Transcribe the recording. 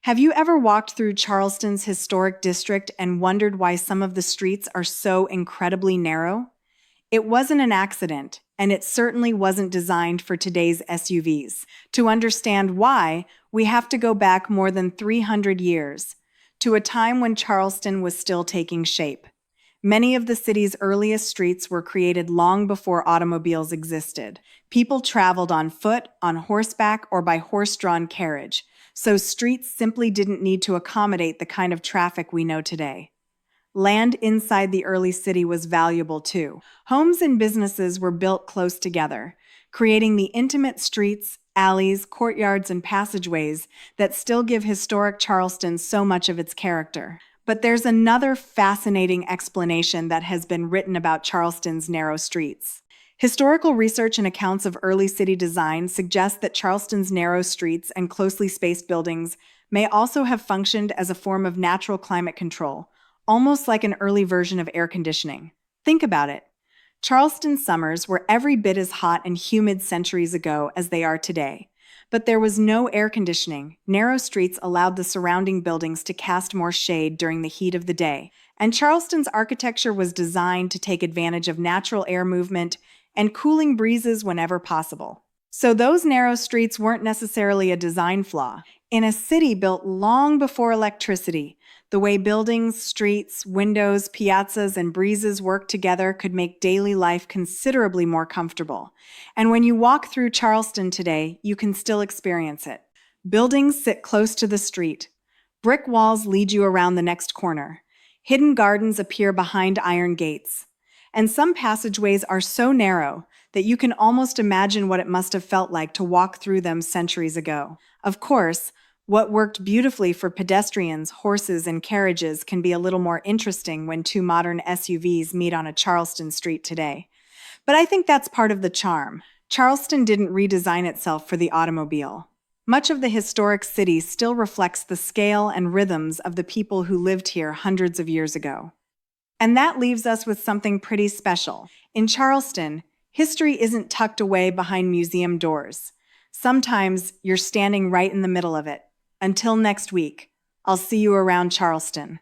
Have you ever walked through Charleston's historic district and wondered why some of the streets are so incredibly narrow? It wasn't an accident, and it certainly wasn't designed for today's SUVs. To understand why, we have to go back more than 300 years, to a time when Charleston was still taking shape. Many of the city's earliest streets were created long before automobiles existed. People traveled on foot, on horseback, or by horse-drawn carriage, so streets simply didn't need to accommodate the kind of traffic we know today. Land inside the early city was valuable too. Homes and businesses were built close together, creating the intimate streets, alleys, courtyards, and passageways that still give historic Charleston so much of its character. But there's another fascinating explanation that has been written about Charleston's narrow streets. Historical research and accounts of early city design suggest that Charleston's narrow streets and closely spaced buildings may also have functioned as a form of natural climate control, almost like an early version of air conditioning. Think about it. Charleston's summers were every bit as hot and humid centuries ago as they are today. But there was no air conditioning. Narrow streets allowed the surrounding buildings to cast more shade during the heat of the day. And Charleston's architecture was designed to take advantage of natural air movement and cooling breezes whenever possible. So those narrow streets weren't necessarily a design flaw. In a city built long before electricity, the way buildings, streets, windows, piazzas, and breezes worked together could make daily life considerably more comfortable. And when you walk through Charleston today, you can still experience it. Buildings sit close to the street. Brick walls lead you around the next corner. Hidden gardens appear behind iron gates. And some passageways are so narrow that you can almost imagine what it must have felt like to walk through them centuries ago. Of course, what worked beautifully for pedestrians, horses, and carriages can be a little more interesting when two modern SUVs meet on a Charleston street today. But I think that's part of the charm. Charleston didn't redesign itself for the automobile. Much of the historic city still reflects the scale and rhythms of the people who lived here hundreds of years ago. And that leaves us with something pretty special. In Charleston, history isn't tucked away behind museum doors. Sometimes you're standing right in the middle of it. Until next week, I'll see you around Charleston.